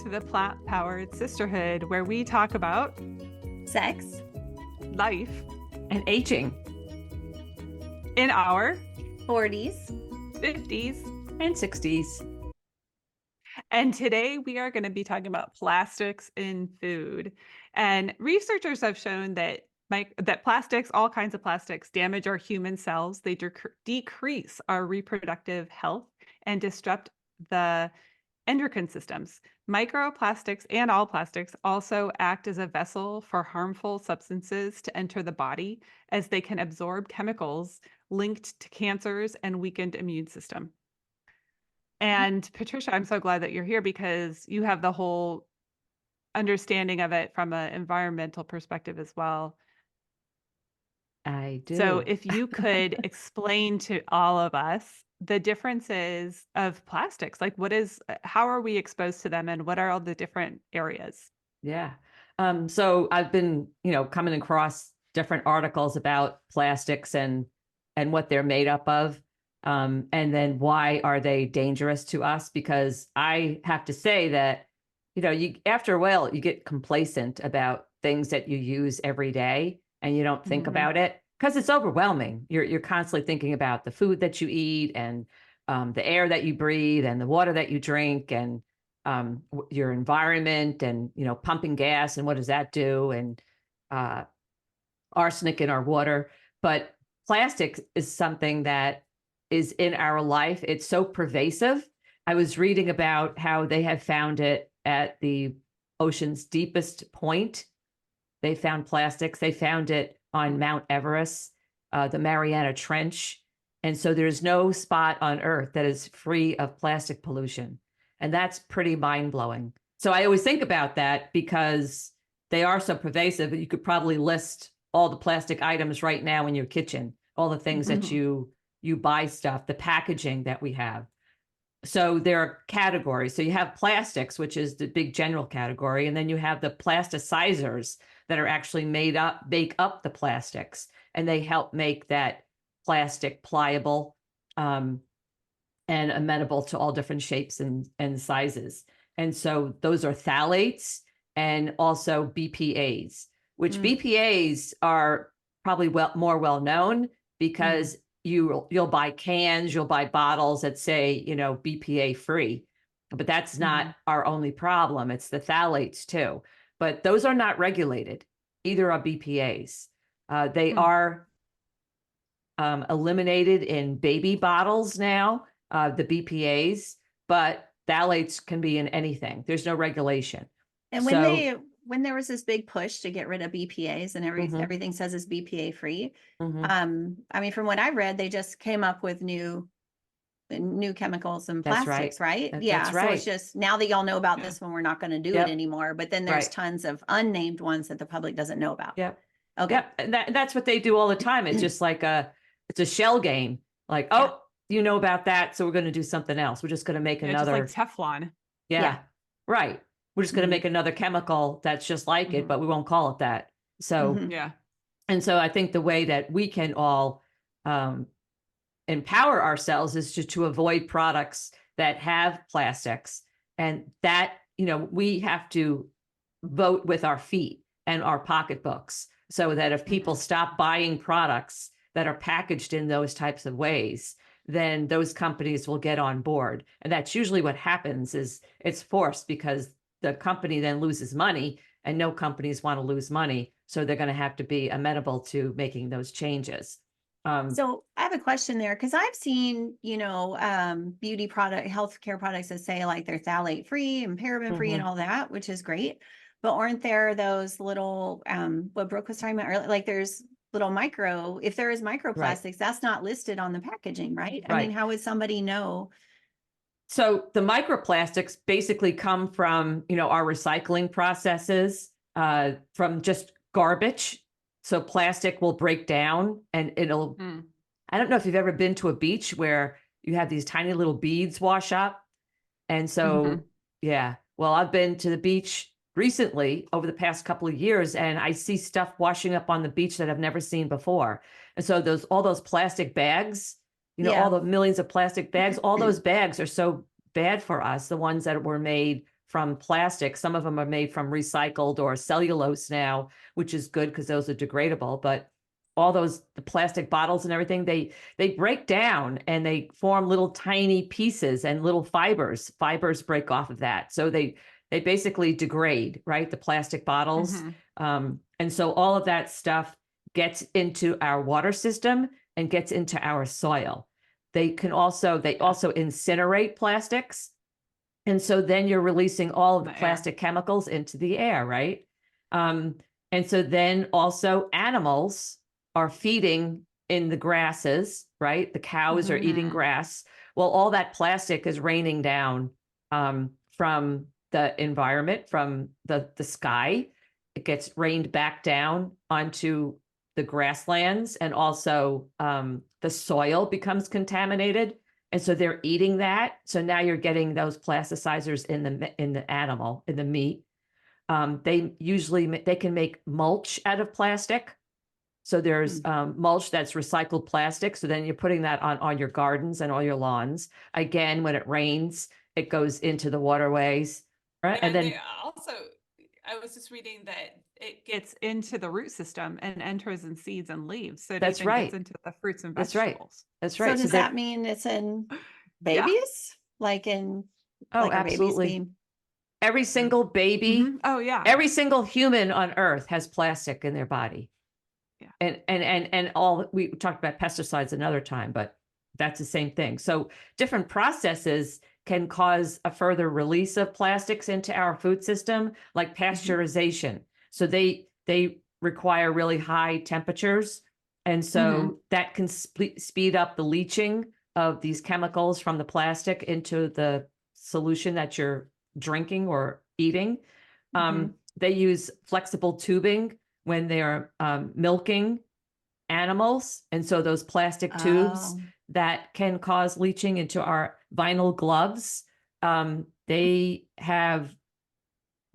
to the Plant-Powered Sisterhood, where we talk about sex, life, and aging in our 40s, 50s, and 60s. And today we are going to be talking about plastics in food. And researchers have shown that plastics, all kinds of plastics, damage our human cells. They decrease our reproductive health and disrupt the endocrine systems. Microplastics and all plastics also act as a vessel for harmful substances to enter the body, as they can absorb chemicals linked to cancers and weakened immune system. And Patricia, I'm so glad that you're here because you have the whole understanding of it from an environmental perspective as well. I do. So if you could explain to all of us the differences of plastics, like how are we exposed to them and what are all the different areas? Yeah. So I've been, coming across different articles about plastics and what they're made up of. And then why are they dangerous to us? Because I have to say that, after a while, you get complacent about things that you use every day and you don't think about it because it's overwhelming. You're constantly thinking about the food that you eat and the air that you breathe and the water that you drink and your environment and, pumping gas and what does that do? And arsenic in our water. But plastic is something that is in our life. It's so pervasive. I was reading about how they have found it at the ocean's deepest point. They found plastics. They found it on Mount Everest, the Mariana Trench. And so there's no spot on Earth that is free of plastic pollution. And that's pretty mind-blowing. So I always think about that because they are so pervasive. You could probably list all the plastic items right now in your kitchen, all the things that you buy stuff, the packaging that we have. So there are categories. So you have plastics, which is the big general category. And then you have the plasticizers that are actually make up the plastics. And they help make that plastic pliable and amenable to all different shapes and sizes. And so those are phthalates and also BPAs, which BPAs are probably more well known because you'll buy cans, you'll buy bottles that say, BPA free, but that's not our only problem. It's the phthalates too, but those are not regulated. Either are BPAs. They are eliminated in baby bottles now, the BPAs, but phthalates can be in anything. There's no regulation. And when there was this big push to get rid of BPAs and everything says it's BPA free. From what I read, they just came up with new chemicals and plastics, right? That's right. So it's just now that y'all know about this one, we're not going to do it anymore. But then there's tons of unnamed ones that the public doesn't know about. Yep. Okay. Yep. And that's what they do all the time. It's just like it's a shell game. Like, you know about that, so we're going to do something else. We're just going to make another. Just like Teflon. Yeah. Right. We're just going to make another chemical that's just like it, but we won't call it that. So, And so I think the way that we can all empower ourselves is to avoid products that have plastics, and that, we have to vote with our feet and our pocketbooks so that if people stop buying products that are packaged in those types of ways, then those companies will get on board. And that's usually what happens is it's forced because the company then loses money, and no companies want to lose money. So they're going to have to be amenable to making those changes. So I have a question there because I've seen, beauty product, healthcare products that say like they're phthalate free and paraben free and all that, which is great. But aren't there those little, what Brooke was talking about earlier, like there's little if there is microplastics, that's not listed on the packaging, right? I mean, how would somebody know? So the microplastics basically come from, our recycling processes, from just garbage. So plastic will break down and it'll, I don't know if you've ever been to a beach where you have these tiny little beads wash up. And so, well, I've been to the beach recently over the past couple of years, and I see stuff washing up on the beach that I've never seen before. And so all those plastic bags, all the millions of plastic bags, all those bags are so bad for us, the ones that were made from plastic. Some of them are made from recycled or cellulose now, which is good because those are degradable. But all those the plastic bottles and everything, they break down and they form little tiny pieces and little fibers. Fibers break off of that. So they basically degrade, right? The plastic bottles. And so all of that stuff gets into our water system and gets into our soil. They also incinerate plastics. And so then you're releasing all of the plastic chemicals into the air, right? And so then also animals are feeding in the grasses, right? The cows are eating grass. Well, all that plastic is raining down from the environment, from the sky. It gets rained back down onto the grasslands, and also the soil becomes contaminated. And so they're eating that. So now you're getting those plasticizers in the animal, in the meat. They can make mulch out of plastic. So there's mulch that's recycled plastic. So then you're putting that on your gardens and all your lawns. Again, when it rains, it goes into the waterways, right? And then they also, I was just reading that it gets into the root system and enters in seeds and leaves. So it That's even right. gets into the fruits and That's right. vegetables. That's right. So does that mean it's in babies? Like in like our babies absolutely. being Every single baby, Oh yeah. every single human on earth has plastic in their body. Yeah. And all we talked about pesticides another time, but that's the same thing. So different processes can cause a further release of plastics into our food system, like pasteurization. So they require really high temperatures. And so that can speed up the leaching of these chemicals from the plastic into the solution that you're drinking or eating. They use flexible tubing when they're milking animals. And so those plastic tubes that can cause leaching into our vinyl gloves, they have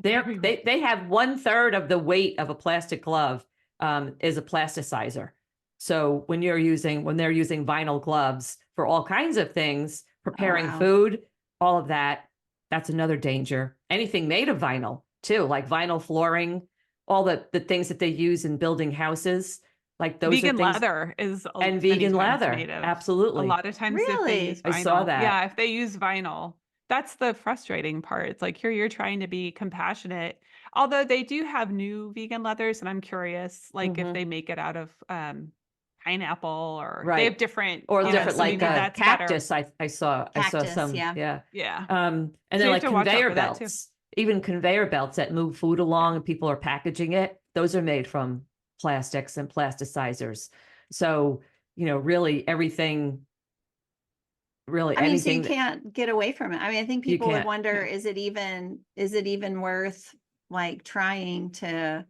1/3 of the weight of a plastic glove is a plasticizer. So when they're using vinyl gloves for all kinds of things, preparing food, all of that, that's another danger. Anything made of vinyl too, like vinyl flooring, all the things that they use in building houses, like those vegan are things, leather is and many vegan times leather. made of. Absolutely. A lot of times if they Really? use vinyl. I saw that. Yeah, if they use vinyl. That's the frustrating part. It's like here you're trying to be compassionate. Although they do have new vegan leathers, and I'm curious, like if they make it out of pineapple or they have different or different, so like maybe that's cactus. better. I saw some. yeah. Yeah. And So then you have like to watch out conveyor for that, too. belts, even conveyor belts that move food along and people are packaging it. Those are made from plastics and plasticizers. So, really everything, really I mean, so you anything. can't get away from it. I mean, I think You people would can't. wonder, is it even worth like trying to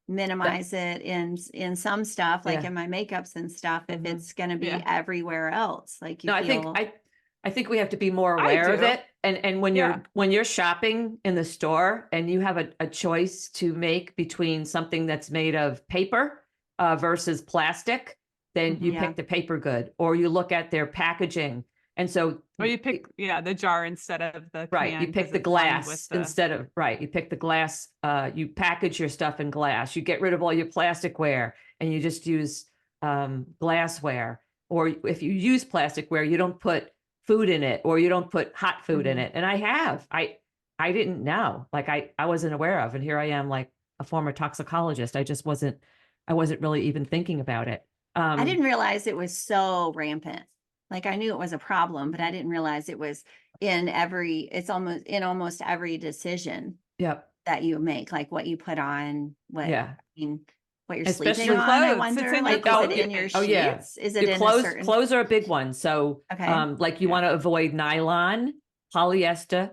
minimize it in some stuff, like in my makeups and stuff, if it's going to be everywhere else? Like you No, feel. I think we have to be more aware of it. And when you're shopping in the store and you have a choice to make between something that's made of paper versus plastic, then you pick the paper good, or you look at their packaging. And so, or you pick the jar instead of the can, you pick the glass instead of you pick the glass. You package your stuff in glass. You get rid of all your plasticware and you just use glassware. Or if you use plasticware, you don't put food in it, or you don't put hot food in it. And I didn't know, like I wasn't aware of, and here I am, like a former toxicologist. I wasn't really even thinking about it. I didn't realize it was so rampant. Like I knew it was a problem, but I didn't realize it was it's almost every decision that you make, like what you put on, what you're Especially sleeping on. I wonder, like, is it in your sheets? Is it in a certain clothes are a big one. So like you want to avoid nylon, polyester.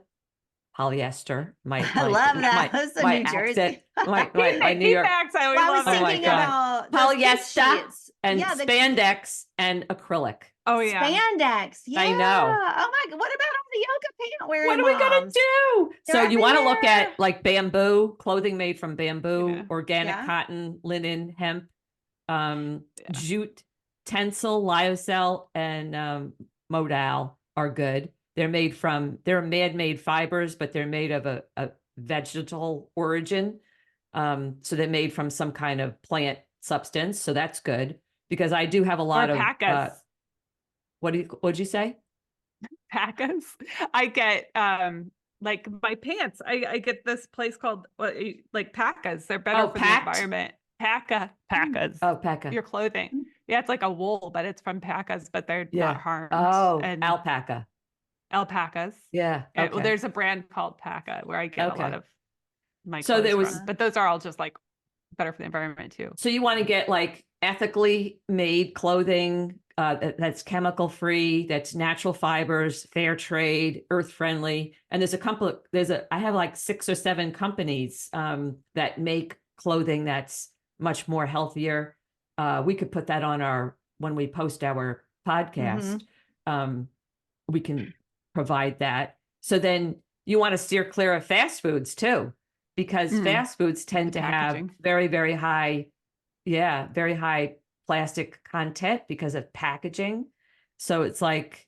I love that. That's the New Jersey. my New York accent. I was thinking about polyester and spandex and acrylic. Oh yeah, spandex. Yeah, I know. Oh my God, what about all the yoga pant wearing? What are we gonna do? They're you want to look everywhere. at like bamboo, clothing made from bamboo, organic cotton, linen, hemp, jute, tencel, lyocell, and modal are good. They're man-made fibers, but they're made of a vegetal origin. So they're made from some kind of plant substance. So that's good because I do have a lot Or of, pacas. what'd you say? Pacas. I get like my pants. I get this place called like pacas. They're better Oh, for the packed? environment. Pacas. Oh, paca. Your clothing. Yeah, it's like a wool, but it's from pacas, but they're not Yeah. harmed. Oh, And alpaca. alpacas. Yeah. And, well, Okay. there's a brand called Paca where I get a lot Okay. of my So clothes there was, from. But those are all just like better for the environment too. so you want to get like ethically made clothing that's chemical free, that's natural fibers, fair trade, earth friendly. And I have like 6 or 7 companies that make clothing that's much more healthier. We could put that on when we post our podcast. We can provide that. So then you want to steer clear of fast foods too, because fast foods tend to have very, very high, very high plastic content because of packaging. So it's like,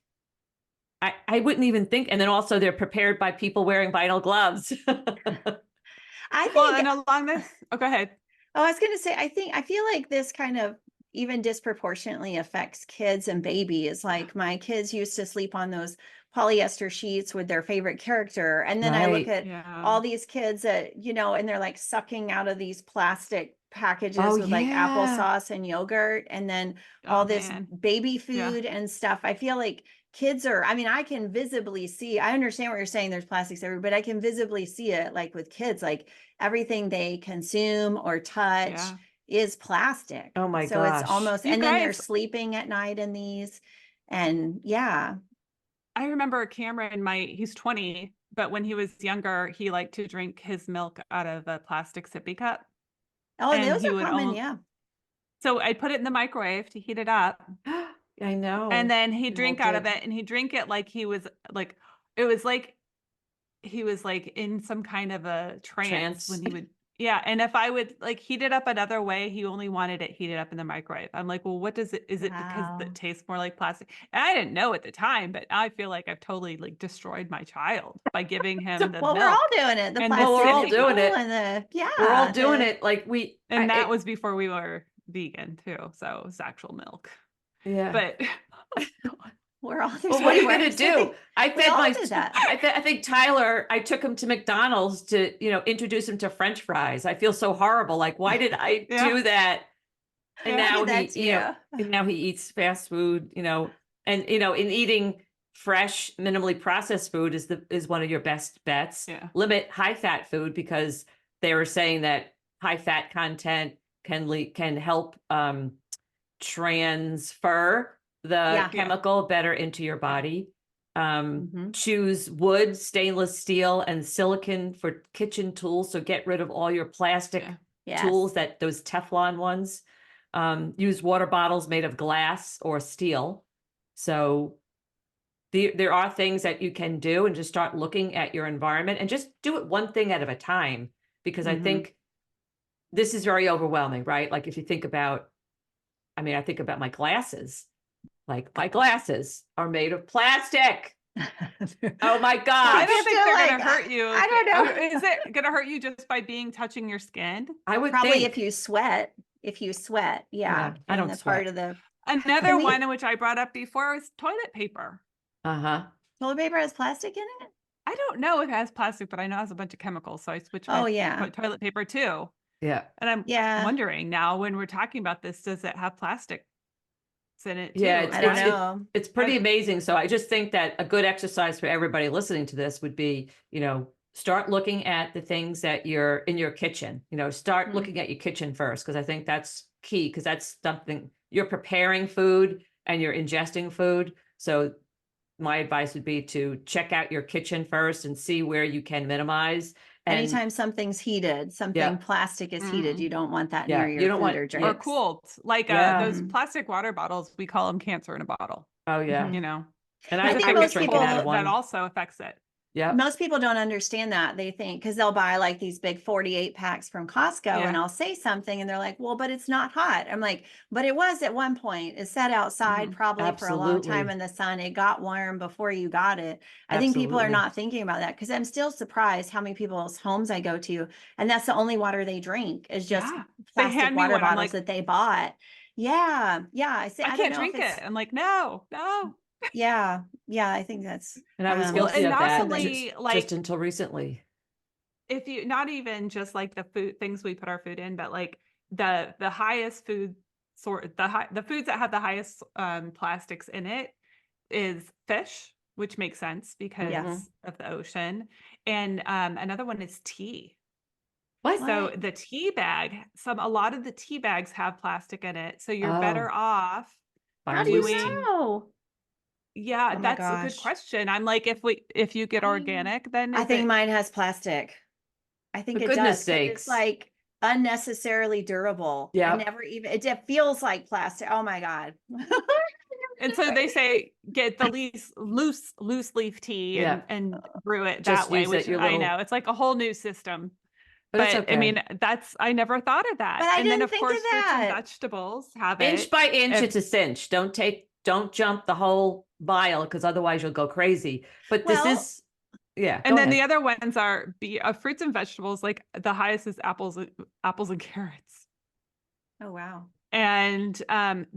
I wouldn't even think. And then also they're prepared by people wearing vinyl gloves. I Well, think, and along this, oh, go ahead. oh, I was going to say, I feel like this kind of even disproportionately affects kids and babies. Like my kids used to sleep on those polyester sheets with their favorite character. And then I look Right. at all these kids that, you know, and they're like sucking out of these plastic packages Oh, with like yeah. applesauce and yogurt and then all Oh, this man. baby food and stuff. I feel like kids are, I mean, I can visibly see, I understand what you're saying, there's plastics everywhere, but I can visibly see it like with kids, like everything they consume or touch Yeah. is plastic. Oh my So it's gosh. almost, You and then they're guys, sleeping at night in these. And yeah. I remember Cameron, he's 20, but when he was younger, he liked to drink his milk out of a plastic sippy cup. Oh, And those he are would common. only, Yeah. so I'd put it in the microwave to heat it up. I know. And then he'd We all drink out of did. it and he'd drink it like it was like he was like in some kind of a trance when he would, yeah. And if I would like heat it up another way, he only wanted it heated up in the microwave. I'm like, well, what is it because Wow. it tastes more like plastic? And I didn't know at the time, but I feel like I've totally like destroyed my child by giving him the Well, we're milk. all doing it. The and the plastic we're all sippy doing cup. it. and the, yeah. We're all doing it. Like And that was before we were vegan too. So it was actual milk. Yeah. But we're all, Well, what are you going to do? I We fed all my, did that. I think Tyler, I took him to McDonald's to, introduce him to French fries. I feel so horrible. Like, why did I do that? And I now did that he, and now he eats fast food, and, in eating fresh, minimally processed food is one of your best bets. Yeah. Limit high fat food because they were saying that high fat content can help, transfer the chemical better into your body. Choose wood, stainless steel, and silicon for kitchen tools. So get rid of all your plastic tools, those Teflon ones. Use water bottles made of glass or steel. So there are things that you can do, and just start looking at your environment and just do it one thing at a time, because I think this is very overwhelming, right? Like if you think about, I think about my glasses. Like my glasses are made of plastic. Oh my God. I don't think they're going to hurt you. I don't know. Is it going to hurt you just by touching your skin? I would probably think. if you sweat. Yeah. I don't sweat. Part of the another one which I brought up before was toilet paper. Toilet paper has plastic in it? I don't know if it has plastic, but I know it has a bunch of chemicals. So I switched my toilet paper too. Yeah. And I'm wondering now, when we're talking about this, does it have plastic in it too? Yeah, I don't know. It's pretty amazing. So I just think that a good exercise for everybody listening to this would be, start looking at the things that you're in your kitchen. Start looking at your kitchen first, because I think that's key, because that's something you're preparing food and you're ingesting food. So my advice would be to check out your kitchen first and see where you can minimize. And anytime something's heated, plastic is heated, you don't want that near your you don't food want, or drinks. Or cooled. Like those plastic water bottles, we call them cancer in a bottle. Oh yeah. And I think I was most drinking people out of one. that also affects it. Yeah. most people don't understand that. They think, because they'll buy like these big 48 packs from Costco, and Yeah. I'll say something and they're like, well, but it's not hot. I'm like, but it was at one point. It sat outside probably for a long time Absolutely. in the sun. It got warm before you got it. I think people are Absolutely. not thinking about that, because I'm still surprised how many people's homes I go to, and that's the only water they drink is just Yeah. They plastic hand me water one. I'm bottles like, that they bought. Yeah. Yeah. I say, I I don't can't know if drink it's, it. I'm like, no, no. yeah. Yeah. I think that's, And I was Well, guilty and of not that something. only just like until recently. if you not even just like the food things we put our food in, but like the highest food sort the foods that have the highest plastics in it is fish, which makes sense because Yeah. Mhm. of the ocean. And another one is tea. What? So What? the tea bag, a lot of the tea bags have plastic in it. So you're better Oh, off How do you buying. doing, know? yeah, Oh my that's a good gosh. question. I'm like, if you get organic, then I is think it mine has plastic. I For think it goodness does, because it's sakes. like unnecessarily durable. I Yep. never even, it just feels like plastic. Oh my God. and so they say get the loose leaf tea Yeah. and brew it Just that way, use it, which your I know little, it's like a whole new system. but it's But I okay. mean, I never thought of But that. I And then didn't of think of course fruits and that. vegetables have Inch it. by inch, If it's a cinch. Don't jump the whole vial because otherwise you'll go crazy. But this Well, is, yeah, and go then the ahead. other ones are fruits and vegetables, like the highest is apples and carrots. oh wow. And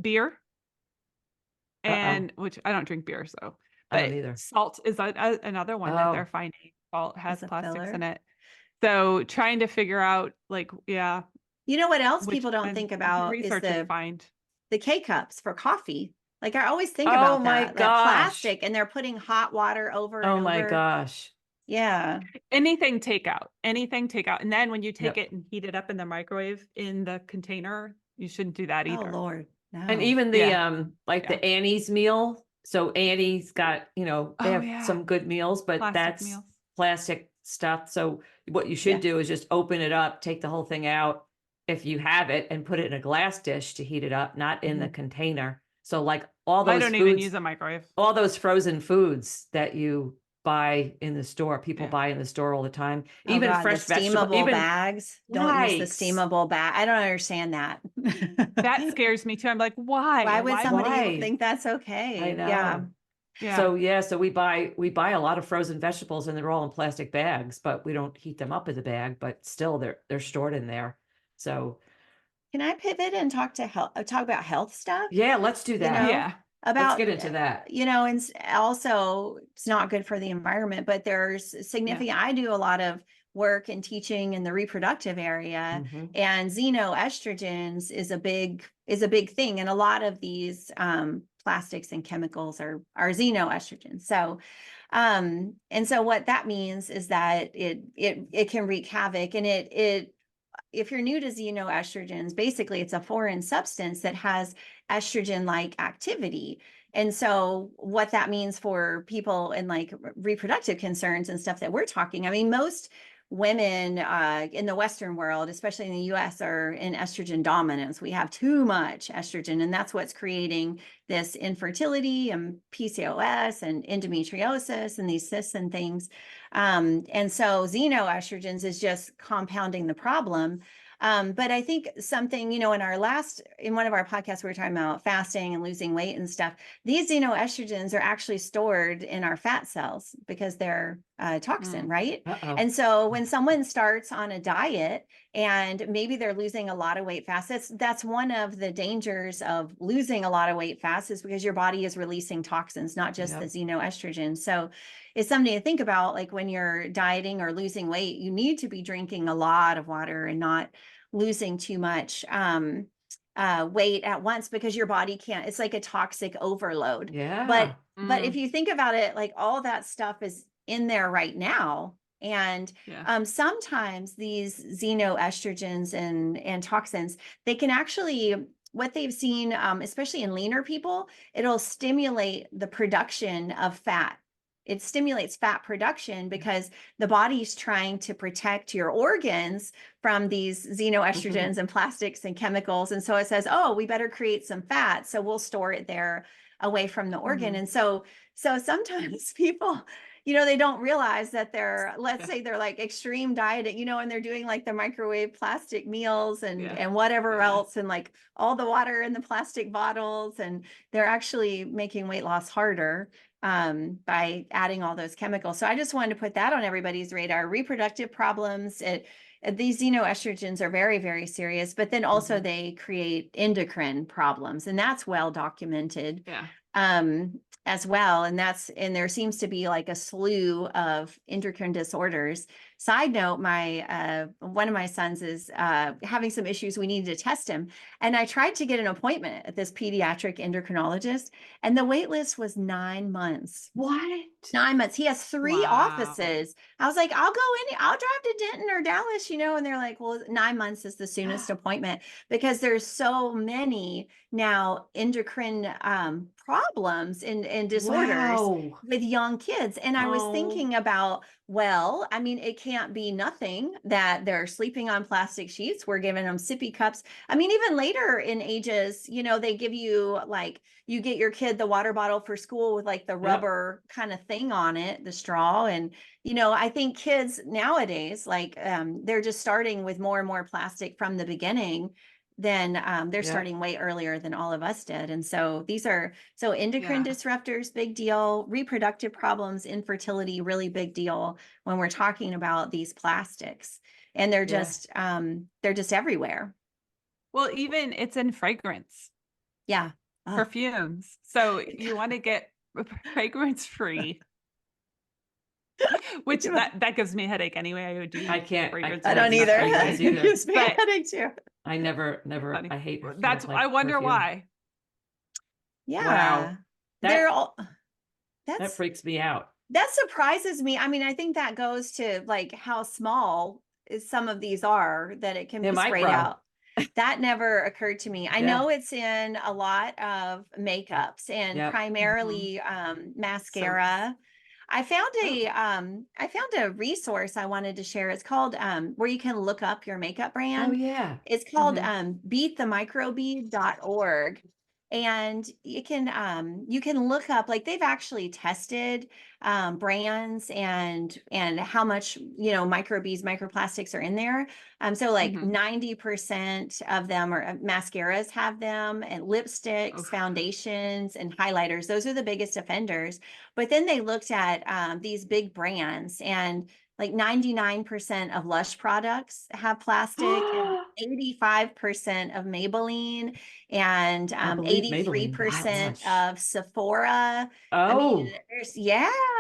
beer, Uh-oh. and which I don't drink beer, so I don't but either. salt is another one that they're Oh, finding. Salt has As a plastics in filler. it. So trying to figure out like, yeah, You know what else which people don't and think do about is research and find. the K cups for coffee. Like I always think oh about my that gosh. plastic, and they're putting hot water over and Oh my over. gosh. Yeah. Anything takeout. And then when you take Yep. it and heat it up in the microwave in the container, you shouldn't do that Oh either. Lord. And No. even the Yeah. like Yeah. the Annie's meal. So Annie's got, they Oh have yeah. some good meals, but Plastic that's meals. plastic stuff. So what you should Yeah. do is just open it up, take the whole thing out if you have it, and put it in a glass dish to heat it up, not in the Mhm. container. So like I don't even use a microwave. all those frozen foods that you buy in the store, people Yeah. buy in the store all the time, Oh even God, the fresh vegetable, steamable even bags. Don't use the yikes. steamable bag. I don't understand that. That scares me too. I'm like, why? Why would Why would somebody Why? think that's I okay? Yeah. know. yeah. So yeah, so we buy a lot of frozen vegetables and they're all in plastic bags, but we don't heat them up in the bag, but still they're stored in there. So Can I pivot and talk about health stuff? yeah, let's do You that. know, Yeah. Let's about, get into that. and also it's not good for the environment, but there's Yeah. significant, I do a lot of work and teaching in the reproductive area, Mhm. and xenoestrogens is a big thing. And a lot of these plastics and chemicals are xenoestrogens. So and so what that means is that it can wreak havoc, and it if you're new to xenoestrogens, basically it's a foreign substance that has estrogen-like activity. And so what that means for people in like reproductive concerns and stuff that we're talking, I mean, most women in the Western world, especially in the US, are in estrogen dominance. We have too much estrogen, and that's what's creating this infertility and PCOS and endometriosis and these cysts and things. And so xenoestrogens is just compounding the problem. But I think something, in one of our podcasts, we were talking about fasting and losing weight and stuff. These xenoestrogens are actually stored in our fat cells because they're a toxin, Mm. right? Uh-oh. And so when someone starts on a diet and maybe they're losing a lot of weight fast, that's one of the dangers of losing a lot of weight fast, is because your body is releasing toxins, not just the Yep. xenoestrogen. So it's something to think about. Like when you're dieting or losing weight, you need to be drinking a lot of water and not losing too much weight at once, because your body can't, it's like a toxic overload. Yeah. But if Mm. you think about it, like all that stuff is in there right now. And Yeah. sometimes these xenoestrogens and toxins, they can actually, what they've seen, especially in leaner people, it'll stimulate the production of fat. It stimulates fat production because the body's trying to protect your organs from these xenoestrogens and plastics and chemicals. And so it says, oh, we better create some fat, so we'll store it there away from the organ. Mhm. And so sometimes people, they don't realize that they're, let's Yeah. say they're like extreme dieting, and they're doing like the microwave plastic meals and Yeah. whatever Yeah. else, and like all the water in the plastic bottles, and they're actually making weight loss harder by adding all those chemicals. So I just wanted to put that on everybody's radar. Reproductive problems, these xenoestrogens are very, very serious, but then also they create endocrine problems, and that's well documented. Yeah. As well. And there seems to be like a slew of endocrine disorders. Side note, one of my sons is having some issues. We needed to test him. And I tried to get an appointment at this pediatric endocrinologist, and the wait list was 9 months. What? 9 months. He has 3 Wow. offices. I was like, I'll drive to Denton or Dallas, and they're like, well, 9 months is the soonest appointment, because there's so many now endocrine problems and disorders Wow. with young kids. And I was Oh. thinking about, well, I mean, it can't be nothing that they're sleeping on plastic sheets. We're giving them sippy cups. I mean, even later in ages, they give you like, you get your kid the water bottle for school with like the rubber kind of thing on it, the straw. And, I think kids nowadays, like they're just starting with more and more plastic from the beginning. Then they're starting way earlier than all of us did. And so endocrine disruptors, big deal. Reproductive problems, infertility, really big deal when we're talking about these plastics. And they're just everywhere. Well, even it's in fragrance. Yeah. Perfumes. So you want to get fragrance free. Which that gives me a headache anyway. I can't. I don't either. It gives me a headache too. I never. Funny. I hate. I wonder why. Yeah. Wow. They're all. That freaks me out. That surprises me. I mean, I think that goes to like how small some of these are, that it can be sprayed out. That never occurred to me. I know it's in a lot of makeups and primarily mascara. I found a resource I wanted to share. It's called where you can look up your makeup brand. Oh yeah. It's called beatthemicrobead.org. And you can look up, like they've actually tested brands and how much microplastics are in there. So like 90% of them are mascaras have them, and lipsticks, foundations, and highlighters. Those are the biggest offenders. But then they looked at these big brands, and like 99% of Lush products have plastic, and 85% of Maybelline, and 83% of Sephora. I mean,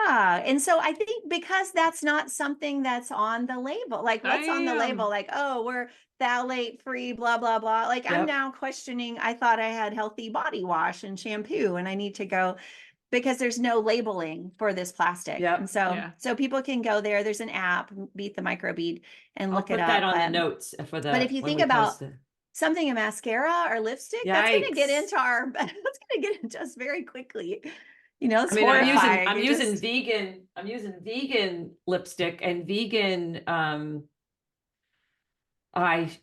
and so I think because that's not something that's on the label, like what's on the label, like, oh, we're phthalate free, blah, blah, blah. Like I'm now questioning, I thought I had healthy body wash and shampoo, and I need to go, because there's no labeling for this plastic. And so people can go there. There's an app, Beat the Microbead, and look it up. I'll put that on the notes for the. But if you think about something, a mascara or lipstick, that's going to get into that's going to get into us very quickly. It's horrifying. I'm using vegan lipstick and vegan eye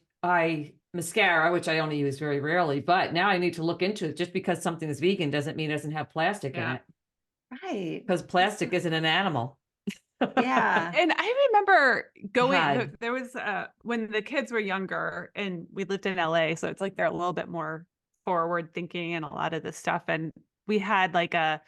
mascara, which I only use very rarely, but now I need to look into it. Just because something is vegan doesn't mean it doesn't have plastic in it. Right. Because plastic isn't an animal. Yeah. And I remember going, there was when the kids were younger and we lived in LA. So it's like they're a little bit more forward thinking and a lot of this stuff. And we had like a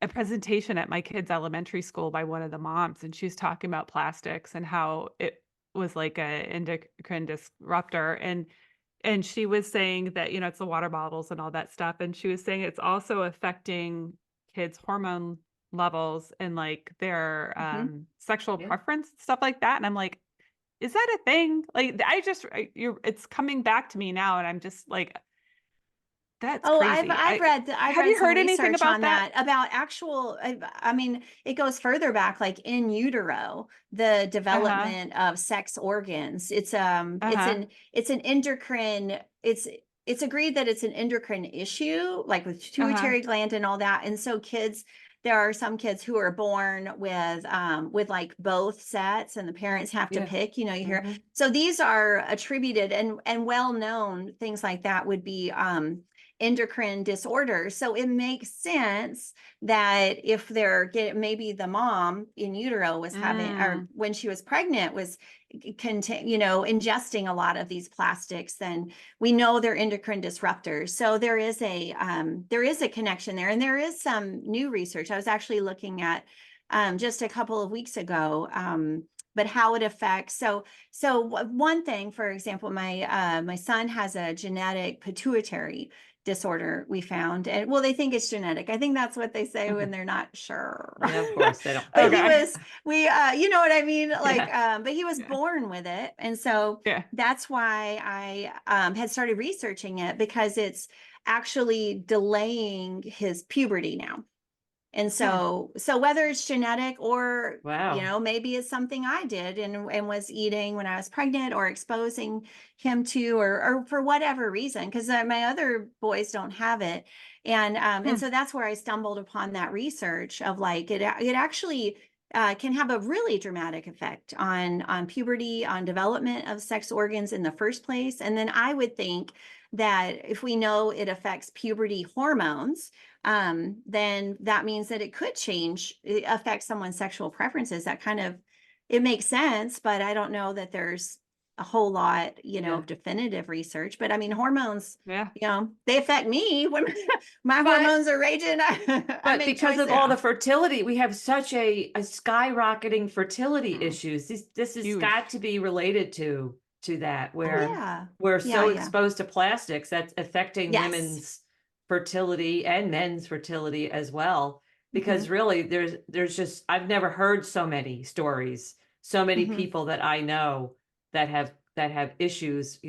presentation at my kids' elementary school by one of the moms, and she was talking about plastics and how it was like a endocrine disruptor. And she was saying that, it's the water bottles and all that stuff. And she was saying it's also affecting kids' hormone levels and like their sexual preference, stuff like that. And I'm like, is that a thing? Like, it's coming back to me now. And I'm just like, that's crazy. I've read have you heard anything about that? About actual, I mean, it goes further back, like in utero, the development of sex organs. It's an endocrine, it's agreed that it's an endocrine issue, like with pituitary gland and all that. And so there are some kids who are born with like both sets, and the parents have to pick, you hear. So these are attributed and well-known things like that would be endocrine disorders. So it makes sense that if they're getting, maybe the mom in utero was having, or when she was pregnant was ingesting a lot of these plastics, then we know they're endocrine disruptors. So there is a connection there, and there is some new research. I was actually looking at just a couple of weeks ago, but how it affects. So one thing, for example, my son has a genetic pituitary disorder, we found, and well, they think it's genetic. I think that's what they say when they're not sure. Yeah, of course they don't. But Okay. you know what I mean? Like, Yeah. but he was born with it. And so Yeah. that's why I had started researching it, because it's actually delaying his puberty now. And so whether it's genetic or, Wow. maybe it's something I did and was eating when I was pregnant, or exposing him to, or for whatever reason, because my other boys don't have it. And so that's where I stumbled upon that research of like, it actually can have a really dramatic effect on puberty, on development of sex organs in the first place. And then I would think that if we know it affects puberty hormones, then that means that it could affect someone's sexual preferences. That kind of, it makes sense, but I don't know that there's a whole lot, of definitive research. But I mean, hormones, Yeah. they affect me when my hormones are raging. I But make because of choices. all the fertility, we have such a skyrocketing fertility Mhm. issues. This has Huge. got to be related to that, where Yeah. we're so Yeah. exposed to plastics that's affecting Yes. women's fertility and men's fertility as well. Because really, there's just, I've never heard so many stories, so many people that I know that have issues,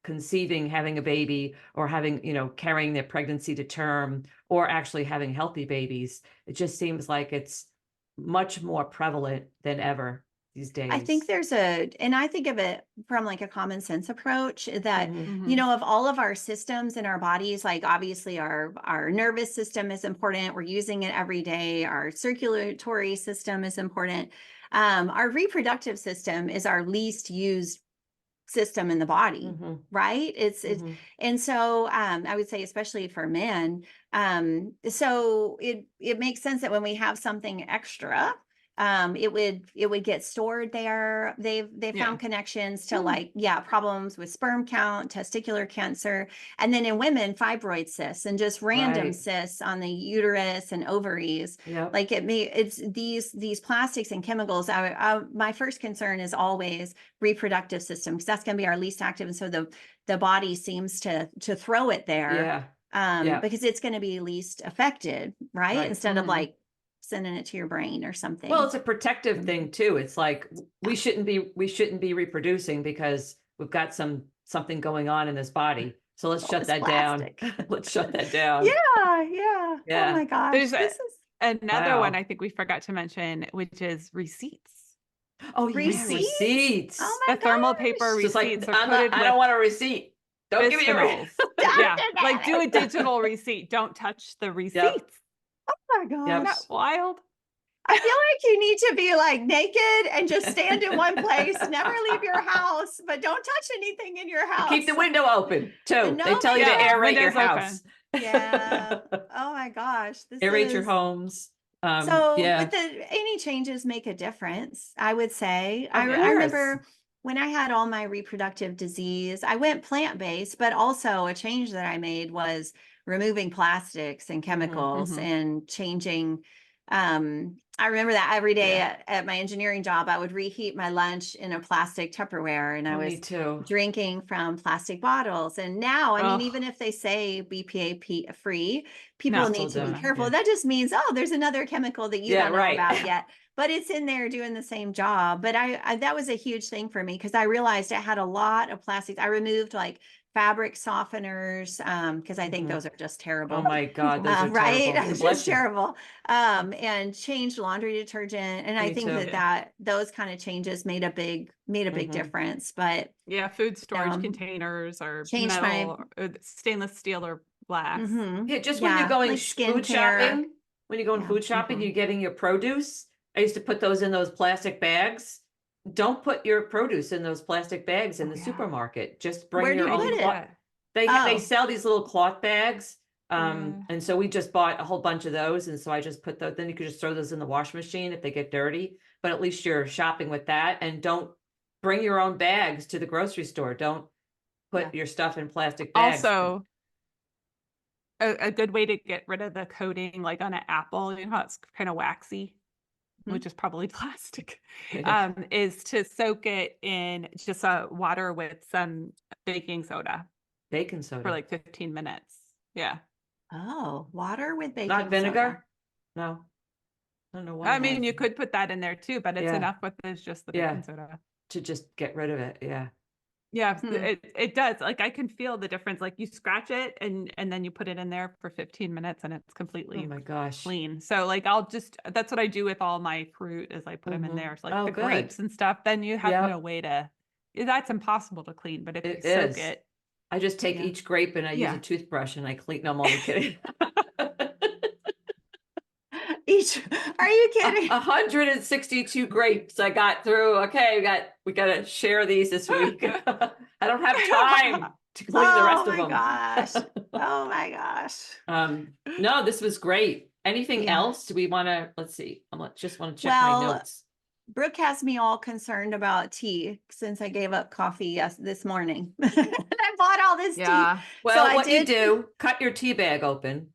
conceiving, having a baby, or having, carrying their pregnancy to term, or actually having healthy babies. It just seems like it's much more prevalent than ever these days. I think and I think of it from like a common sense approach that, Mhm. of all of our systems in our bodies, like obviously our nervous system is important. We're using it every day. Our circulatory system is important. Our reproductive system is our least used system in the body, right? It's and so I would say, especially for men, so it makes sense that when we have something extra, it would get stored there. They found connections to problems with sperm count, testicular cancer, and then in women, fibroid cysts, and just random cysts on the uterus and ovaries. Like it's these plastics and chemicals. My first concern is always reproductive system, because that's going to be our least active, and so the body seems to throw it there, because it's going to be least affected, right? Instead of like sending it to your brain or something. Well, it's a protective thing too. It's like we shouldn't be reproducing because we've got something going on in this body. So let's shut that down. Let's shut that down. Yeah. Oh my gosh. There's This is another one I think we forgot to mention, which is receipts. Oh, yeah, receipts. Oh my The thermal paper Just receipts like, are coated I don't want a receipt. Don't give me a receipt. bisphenols. Yeah, like do a digital receipt. Don't touch the receipts. Oh my gosh. Isn't that wild? I feel like you need to be like naked and just stand in one place, never leave your house, but don't touch anything in your house. Keep the window open too. No They tell you to window. aerate your Windows house. Yeah. Oh my gosh. Aerate your homes. So with any changes make a difference, I would say. I remember when I had all my reproductive disease, I went plant-based, but also a change that I made was removing plastics and chemicals and changing. I remember that every day at my engineering job, I would reheat my lunch in a plastic Tupperware, and I was drinking from plastic bottles. And now, I mean, even if they say BPA free, people need to be careful. That just means, there's another chemical that you don't know about yet, but it's in there doing the same job. But I that was a huge thing for me, because I realized it had a lot of plastics. I removed like fabric softeners, because I think those are just terrible. Oh my God, those are right? terrible. It's just terrible. And changed laundry detergent, and I think that those kind of changes made a big difference. But yeah, food storage containers are changed metal, or stainless steel or glass. Yeah, just when you're going like food shopping, food shopping, you're getting your produce. I used to put those in those plastic bags. Don't put your produce in those plastic bags in the supermarket. Just bring your own. They sell these little cloth bags Yeah. And so we just bought a whole bunch of those. And so I just put those, then you could just throw those in the washing machine if they get dirty, but at least you're shopping with that. And don't bring your own bags to the grocery store. Don't put your stuff in plastic bags. Also, a good way to get rid of the coating, like on an apple, you know how it's kind of waxy, which is probably plastic, is to soak it in just water with some baking soda Baking for soda, like 15 minutes. Yeah. Oh, water with baking not soda. vinegar. No, I don't know why. I mean, you could put that in there too, but it's Yeah. enough with this, just the Yeah. baking soda. To just get rid of it. Yeah. Yeah, Hmm. it does. Like I can feel the difference. Like you scratch it and then you put it in there for 15 minutes and it's Oh completely my gosh. clean. So like that's what I do with all my fruit is I put them in there. It's like Oh, the good. grapes and stuff. Then you have Yep. no way to. That's impossible to clean. But if you It soak is. it, I just take Yeah. each grape and I use Yeah. a toothbrush and I clean. No, I'm only kidding. Each, are you kidding? 162 grapes I got through. Okay, we got to share these this week. I don't have time to clean the rest Oh of my them. gosh. Oh my gosh. No, this was great. Anything Yeah. else? Do we want to, let's see. Just want to check my Well, notes. Brooke has me all concerned about tea since I gave up coffee this morning. I bought all this tea. yeah, Well, I what you did- do, cut your tea bag open,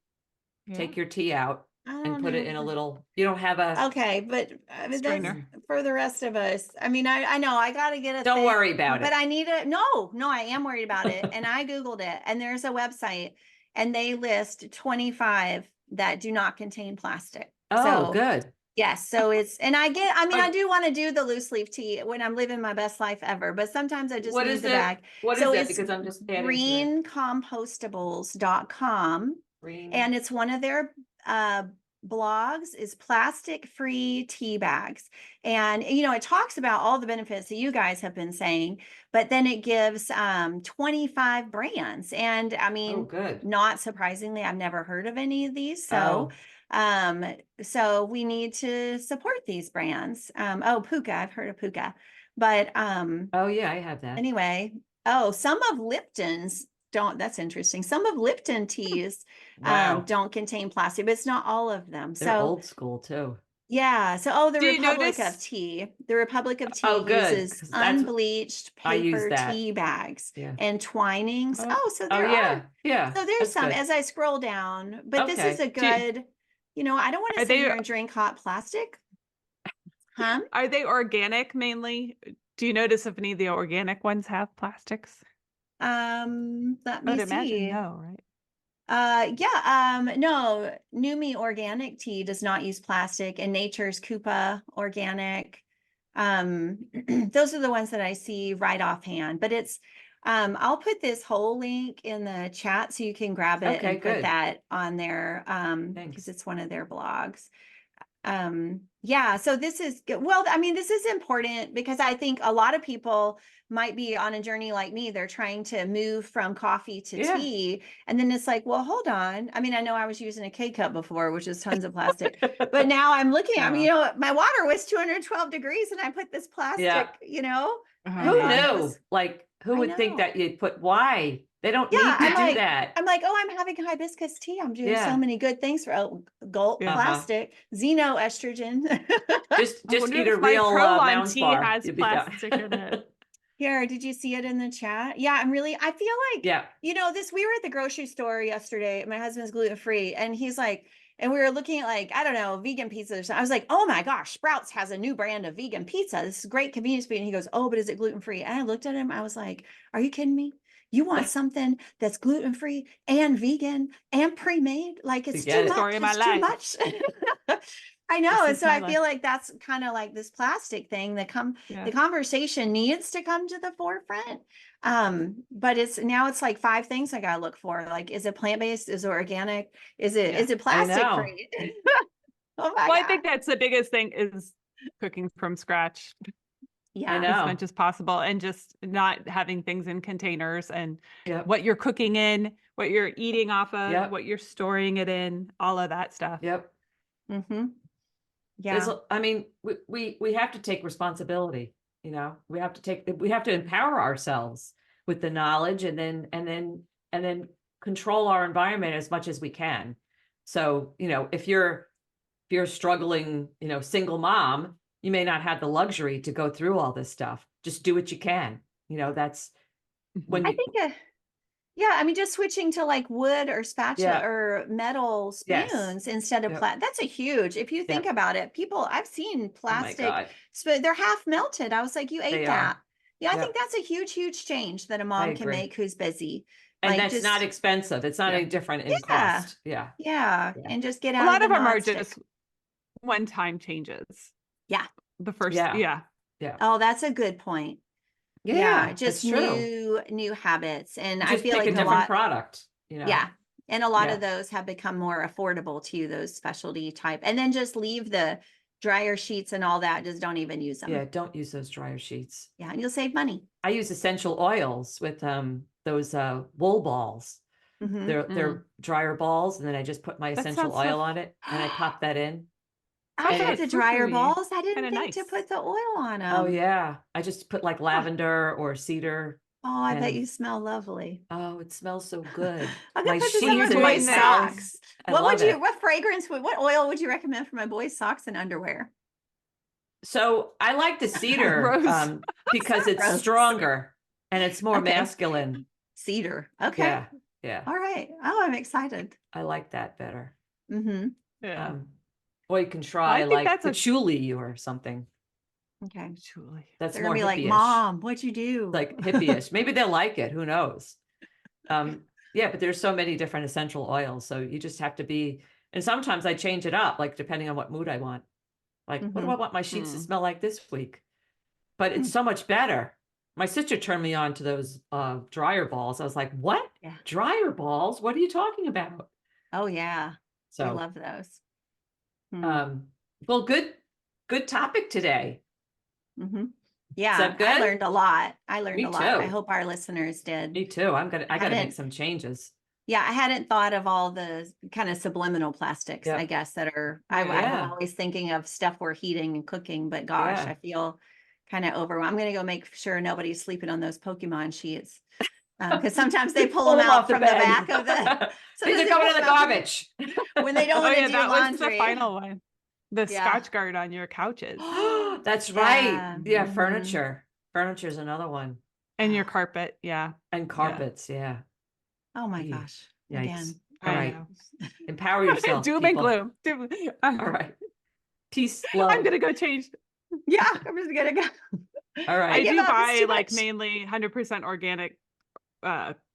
yeah. take your tea out I and don't put it know. in a little, you don't have a, Okay, but that's Strainer. for the rest of us. I mean, I know I got to get a don't thing, worry about but it. I need a no, I am worried about it. And I Googled it, and there's a website, and they list 25 that do not contain plastic. Oh, So good. yes, so I Oh. do want to do the loose leaf tea when I'm living my best life ever, but sometimes I just What need is the it? bag. What So is it? it's Because I'm just adding to that. greencompostables.com. Green. And it's one of their blogs is plastic free tea bags. And it talks about all the benefits that you guys have been saying, but then it gives 25 brands. And I Oh, mean, good. not surprisingly, I've never heard of any of these. So so we need to support these brands. Puka, I've heard of Puka. But Oh yeah, I have that. anyway, some of Lipton's don't, that's interesting. Some of Lipton teas Wow. don't contain plastic, but it's not all of them. They're So old school too. yeah. So the Do you Republic notice- of Tea. The Republic of Tea Oh, good, uses 'cause that's- unbleached I use paper that. tea bags Yeah. and Twinings. Oh. So Oh there yeah, are. yeah. So there's that's some good. as I scroll down, but this is Okay. a good, I don't want to Are sit they- here and drink hot plastic. Huh? Are they organic mainly? Do you notice if any of the organic ones have plastics? Let I me would imagine see. no, right? No, Numi Organic Tea does not use plastic, and Nature's Coupa Organic. Those are the ones that I see right offhand, but it's I'll put this whole link in the chat so you can grab it Okay, and put good. that on there because Thanks. it's one of their blogs. Yeah, so this is good. Well, I mean, this is important because I think a lot of people might be on a journey like me. They're trying to move from coffee to Yeah. tea. And then it's like, well, hold on. I mean, I know I was using a K-cup before, which is tons of plastic, but now I'm looking, I mean, my water was 212 degrees and I put this plastic, Oh, Who God. knew? Like, who I would think know. that you'd put, why? They don't Yeah, need to I'm do like- that. I'm like, oh, I'm having hibiscus tea. I'm doing Yeah. so many good things for gulp Yeah. plastic, xenoestrogen. Just I wonder eat a if my real Pro-One Mounds tea bar. has You'll be done. plastic in it. Here, did you see it in the chat? Yeah, I feel like, Yeah. we were at the grocery store yesterday. My husband's gluten-free and he's like, and we were looking at like, I don't know, vegan pizza or something. I was like, oh my gosh, Sprouts has a new brand of vegan pizza. This is great convenience food. And he goes, oh, but is it gluten-free? And I looked at him. I was like, are you kidding me? You want something that's gluten-free and vegan and pre-made? Like it's Forget too it. much. Story of my It's too life. much. I know. This And is so my I life. feel like that's kind of like this plastic thing that Yeah. the conversation needs to come to the forefront. But it's like 5 things I gotta look for. Like, is it plant-based? Is it organic? Is it plastic know. free? Oh my Well, I God. think that's the biggest thing is cooking from scratch Yeah. I know. as much as possible and just not having things in containers and Yep. what you're cooking in, what you're eating off of, Yep. what you're storing it in, all of that stuff. Yep. Mm-hmm. Yeah. I mean, we have to take responsibility, we have to empower ourselves with the knowledge and then control our environment as much as we can. So, if you're a struggling, single mom, you may not have the luxury to go through all this stuff. Just do what you can. That's when I you, think, yeah, I mean, just switching to like wood or spatula Yeah. or metal Yes. spoons instead of Yep. plastic. That's a huge, if you think Yep. about it, I've seen Oh my plastic God. spoon, they're half melted. I was like, you ate They that. are. Yeah, I Yep. think that's a huge, huge change that a I mom can agree. make who's busy. And Like that's not just, expensive. It's not Yeah. any different in yeah, cost. Yeah. yeah. Yeah. And just get A out of lot the of them are nonstick. just one-time changes. Yeah. The first, Yeah. yeah. Yeah. Oh, that's a good point. Yeah, just That's true. new habits. And You I just feel pick a like a different lot, product, yeah. And a lot Yeah. of those have become more affordable to those specialty type. And then just leave the dryer sheets and all that. Just don't even use them. Yeah. Don't use those dryer sheets. Yeah, and you'll save money. I use essential oils with those wool balls. Mhm. They're dryer balls, and then I just put my That essential sounds so oil on it, and I pop that in. I sounds And have like the it, dryer frou-frou-y, balls. I didn't kinda think to nice. put the oil on them. oh yeah, I just put like Huh. lavender or cedar, Oh, I bet and you smell lovely. oh, it smells so good. I'm My gonna put this When on you're my sheets and my doing boys' this, socks. towels. I love it. What fragrance what oil would you recommend for my boys' socks and underwear? So I like the cedar Rose. because it's Gross. stronger and it's more Okay. masculine. Cedar. Okay. Yeah, yeah, All right. Oh, I'm excited. I like that better. Mm-hmm. Yeah. Or you can try I think like that's a patchouli or something. Okay. Julie. That's They're more gonna be like, hippie-ish. Mom, what'd you do? Like hippie-ish. Maybe they'll like it. Who knows? Yeah, but there's so many different essential oils. So you just have to be, and sometimes I change it up, like depending on what mood I want. Like, what do I Mhm. want my sheets to Hmm. smell like this week? But it's so much better. My sister turned me on to those dryer balls. I was like, what? Yeah. Dryer balls? What are you talking about? Oh yeah. We So love those. Hmm. well, good topic today. Mm-hmm. Is Yeah, that I good? learned a lot. I learned Me a lot. I too. hope our listeners did. Me too. I gotta make hadn't- some changes. Yeah, I hadn't thought of all the kind of subliminal plastics, I Yep. guess, that are, I'm Yeah. always thinking of stuff we're heating and cooking, but gosh, Yeah. I feel kind of overwhelmed. I'm going to go make sure nobody's sleeping on those Pokemon sheets. Because sometimes they pull them out off the from the bed. back of the, These sometimes are they going pull in the them out from garbage. when they don't Oh want to yeah, do that was the laundry. final one. The Yeah. Scotch guard on your couches That's right. Yeah. Yeah, Mhm. furniture. Furniture is another one. and your carpet. Yeah. And carpets, yeah. Oh my Eesh. gosh. Yikes. Again. All I right. know. Empower yourself, Doom people. and gloom. All right. Peace, love. I'm gonna go change. Yeah, I'm just gonna go. All I right. give do up, it's buy too like much. mainly 100% organic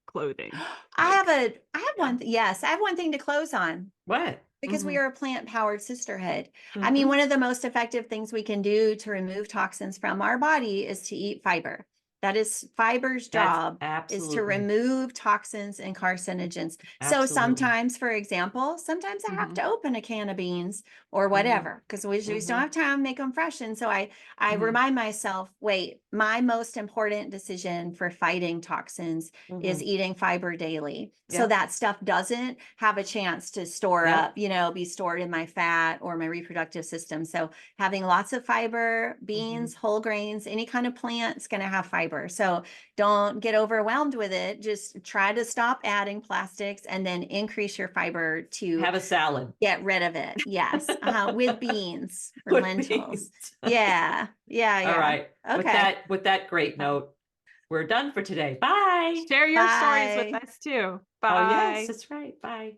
clothing. I have Like, one yes, I have one thing to close on What? because we Mhm. are a plant-powered sisterhood. I Mhm. mean, one of the most effective things we can do to remove toxins from our body is to eat fiber. That is fiber's That's job is to absolutely. remove toxins and carcinogens. So Absolutely. sometimes, for example, sometimes I have Mhm. to open a can of beans or Mm-hmm. whatever because we just don't have time to make them fresh. And so I Mhm. remind myself, wait, my most important decision for fighting toxins is Mhm. eating fiber daily. So Yep. that stuff doesn't have a chance to store Yep. up, be stored in my fat or my reproductive system. So having lots of fiber, beans, whole grains, any kind of plant is going to have fiber. So don't get overwhelmed with it. Just try to stop adding plastics and then increase your fiber to Have a salad. get rid of it. Yes. With beans or With lentils. beans. Yeah. Yeah. All right. Okay. With that great note, we're done for today. Bye. Share your stories with Bye. us too. Oh, yes, Bye. that's right. Bye.